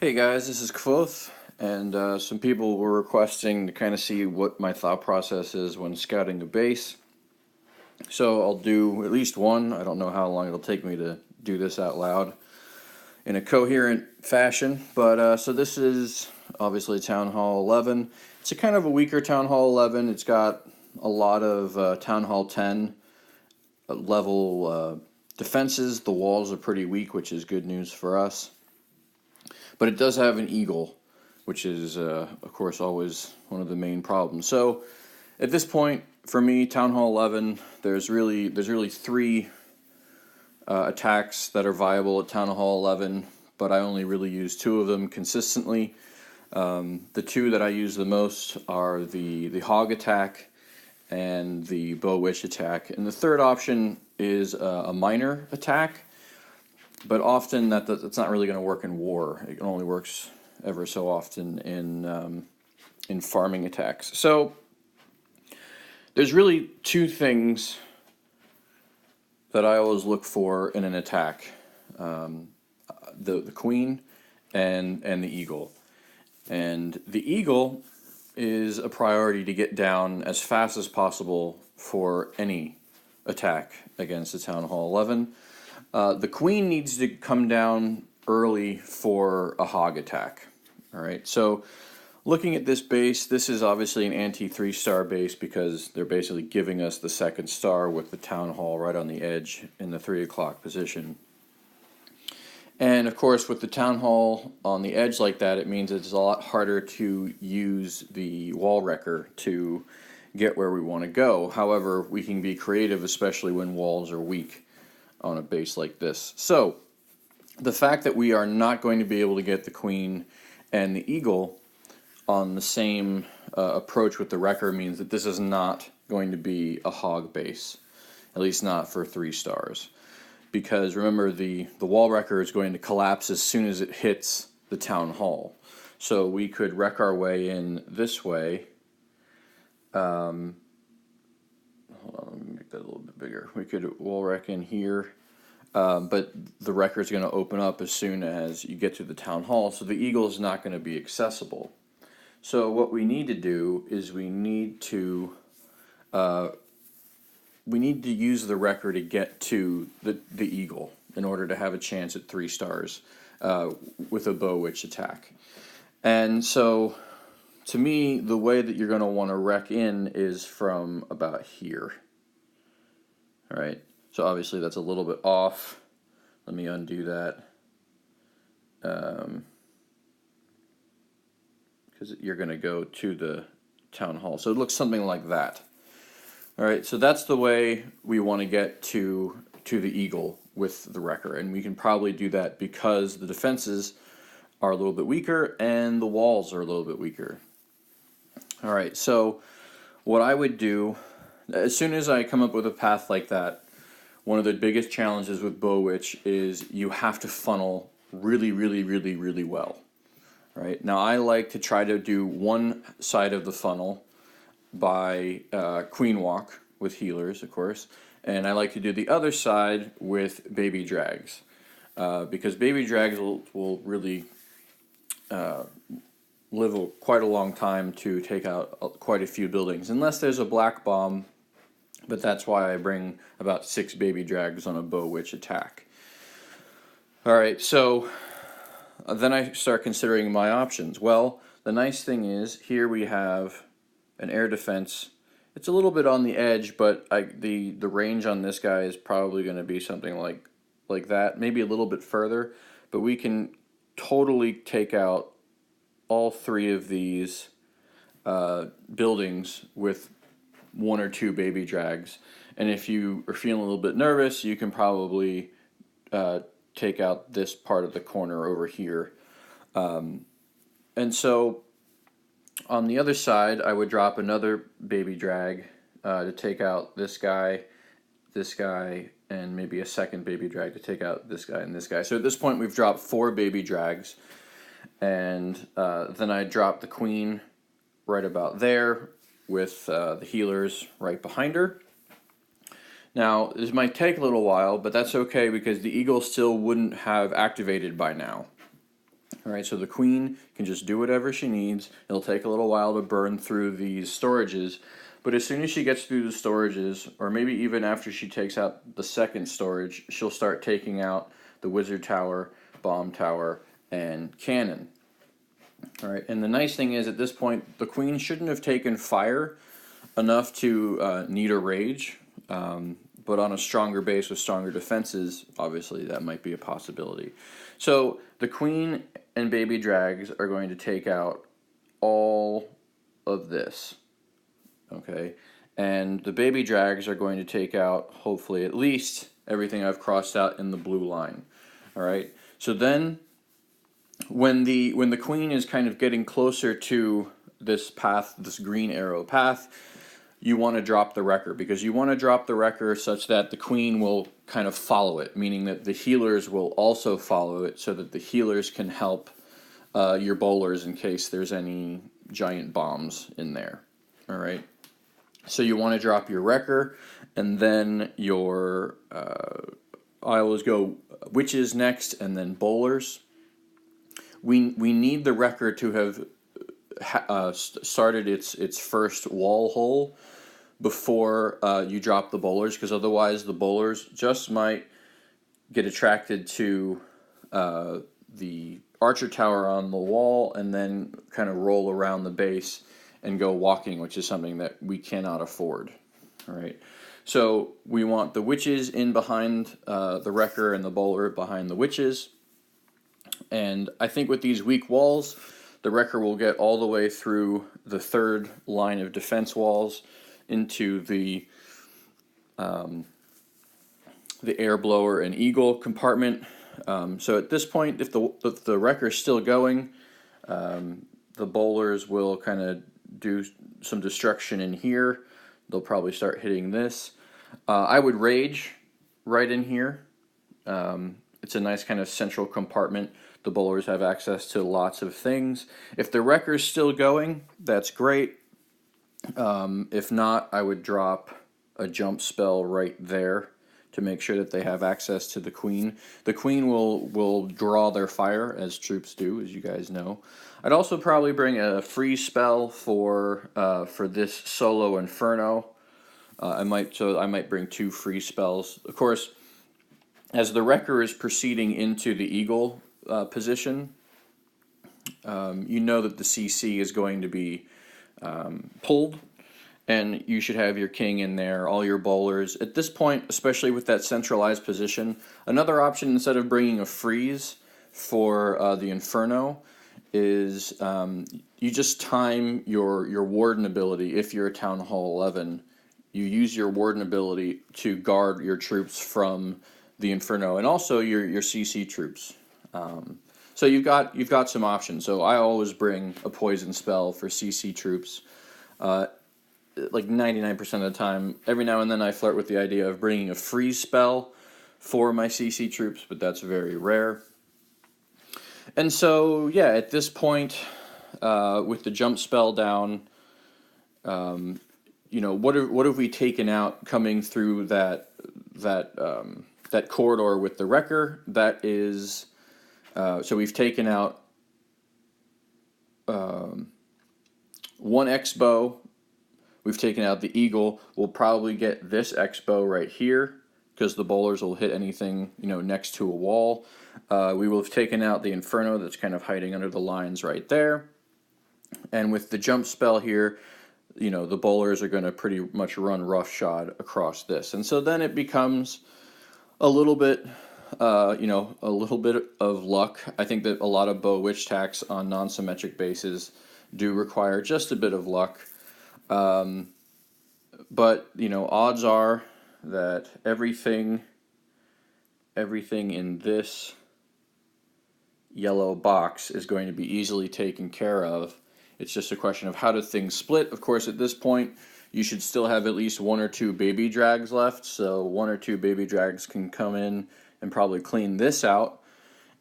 Hey guys, this is Quoth, and some people were requesting to kind of see what my thought process is when scouting a base. So I'll do at least one. I don't know how long it'll take me to do this out loud in a coherent fashion, but so this is obviously Town Hall 11. It's a kind of a weaker Town Hall 11. It's got a lot of Town Hall 10 level defenses. The walls are pretty weak, which is good news for us. But it does have an eagle, which is, of course, always one of the main problems. So, at this point, for me, Town Hall 11, there's really three attacks that are viable at Town Hall 11, but I only really use two of them consistently. The two that I use the most are the Hog attack and the Bow Witch attack, and the third option is a minor attack. But often that's not really going to work in war. It only works ever so often in farming attacks. So there's really two things that I always look for in an attack: the queen and the eagle. And the eagle is a priority to get down as fast as possible for any attack against the Town Hall 11. The queen needs to come down early for a hog attack. All right, so looking at this base, this is obviously an anti-3-star base because they're basically giving us the second star with the Town Hall right on the edge in the 3 o'clock position. And of course, with the Town Hall on the edge like that, it means it's a lot harder to use the wall wrecker to get where we want to go. However, we can be creative, especially when walls are weak on a base like this. So the fact that we are not going to be able to get the queen and the eagle on the same approach with the wrecker means that this is not going to be a hog base, at least not for 3 stars. Because remember, the wall wrecker is going to collapse as soon as it hits the Town Hall. So we could wreck our way in this way. Hold on, let me make that a little bit bigger. We could wall wreck in here, but the wrecker is going to open up as soon as you get to the Town Hall, so the eagle is not going to be accessible. So what we need to do is we need to use the wrecker to get to the eagle in order to have a chance at 3 stars with a Bow Witch attack. And so, to me, the way that you're going to want to wreck in is from about here. All right. So obviously that's a little bit off. Let me undo that. Because you're going to go to the Town Hall. So it looks something like that. All right, so that's the way we want to get to the eagle with the wrecker. And we can probably do that because the defenses are a little bit weaker and the walls are a little bit weaker. All right, so what I would do, as soon as I come up with a path like that, one of the biggest challenges with Bow Witch is you have to funnel really, really, really, really well. Right? Now, I like to try to do one side of the funnel by Queen Walk with healers, of course, and I like to do the other side with baby drags because baby drags will really live quite a long time to take out quite a few buildings, unless there's a black bomb, but that's why I bring about 6 baby drags on a Bow Witch attack. Alright, so then I start considering my options. Well, the nice thing is, here we have an air defense. It's a little bit on the edge, but the range on this guy is probably going to be something like that, maybe a little bit further, but we can totally take out all 3 of these buildings with 1 or 2 baby drags. And if you are feeling a little bit nervous, you can probably take out this part of the corner over here. And so on the other side, I would drop another baby drag to take out this guy, and maybe a second baby drag to take out this guy and this guy. So at this point, we've dropped 4 baby drags. And then I drop the queen right about there with the healers right behind her. Now, this might take a little while, but that's okay because the eagle still wouldn't have activated by now. All right, so the queen can just do whatever she needs. It'll take a little while to burn through these storages, but as soon as she gets through the storages, or maybe even after she takes out the second storage, she'll start taking out the wizard tower, bomb tower, and cannon. All right, and the nice thing is at this point, the queen shouldn't have taken fire enough to need a rage, but on a stronger base with stronger defenses, obviously that might be a possibility. So the queen and baby drags are going to take out all of this, okay? And the baby drags are going to take out, hopefully, at least everything I've crossed out in the blue line, all right? So then when the queen is kind of getting closer to this path, this green arrow path, you want to drop the wrecker, because you want to drop the wrecker such that the queen will kind of follow it, meaning that the healers will also follow it so that the healers can help your bowlers in case there's any giant bombs in there. All right. So you want to drop your wrecker, and then your I always go witches next, and then bowlers. We need the wrecker to have started its first wall hole before you drop the bowlers, because otherwise the bowlers just might get attracted to the archer tower on the wall and then kind of roll around the base and go walking, which is something that we cannot afford. All right, so we want the witches in behind the wrecker and the bowler behind the witches. And I think with these weak walls, the wrecker will get all the way through the third line of defense walls into the air blower and eagle compartment. So at this point, if the wrecker is still going, the bowlers will kind of do some destruction in here. They'll probably start hitting this. I would rage right in here. It's a nice kind of central compartment. The bowlers have access to lots of things. If the wrecker's still going, that's great. If not, I would drop a jump spell right there to make sure that they have access to the queen. The queen will draw their fire, as troops do, as you guys know. I'd also probably bring a freeze spell for this solo inferno. I might bring 2 freeze spells. Of course, as the wrecker is proceeding into the eagle position, you know that the CC is going to be pulled, and you should have your king in there, all your bowlers. At this point, especially with that centralized position, another option instead of bringing a freeze for the Inferno is you just time your Warden ability. If you're a Town Hall 11, you use your Warden ability to guard your troops from the Inferno, and also your CC troops. So you've got some options. So I always bring a poison spell for CC troops. Like 99% of the time. Every now and then I flirt with the idea of bringing a freeze spell for my CC troops, but that's very rare. And so, yeah, at this point, with the jump spell down, what have we taken out coming through that corridor with the wrecker? That is, so we've taken out 1 X-bow. We've taken out the eagle. We'll probably get this X-bow right here because the bowlers will hit anything next to a wall. We will have taken out the inferno that's kind of hiding under the lines right there. And with the jump spell here, the bowlers are going to pretty much run roughshod across this. And so then it becomes a little bit, a little bit of luck. I think that a lot of bow witch tacks on non-symmetric bases do require just a bit of luck. But odds are that everything in this yellow box is going to be easily taken care of. It's just a question of how do things split. Of course, at this point, you should still have at least 1 or 2 baby drags left, so 1 or 2 baby drags can come in and probably clean this out.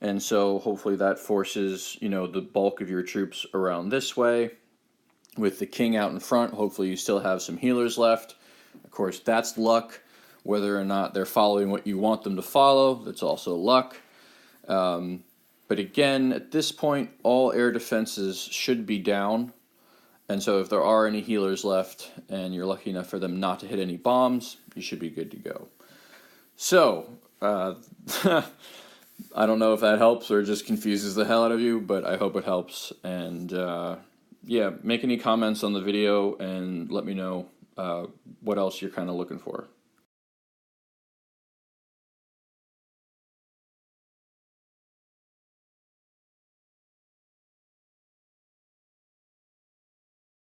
And so hopefully that forces, the bulk of your troops around this way. With the king out in front, hopefully you still have some healers left. Of course, that's luck. Whether or not they're following what you want them to follow, that's also luck. But again, at this point, all air defenses should be down. And so if there are any healers left and you're lucky enough for them not to hit any bombs, you should be good to go. So, I don't know if that helps or just confuses the hell out of you, but I hope it helps. And yeah, make any comments on the video and let me know what else you're kind of looking for.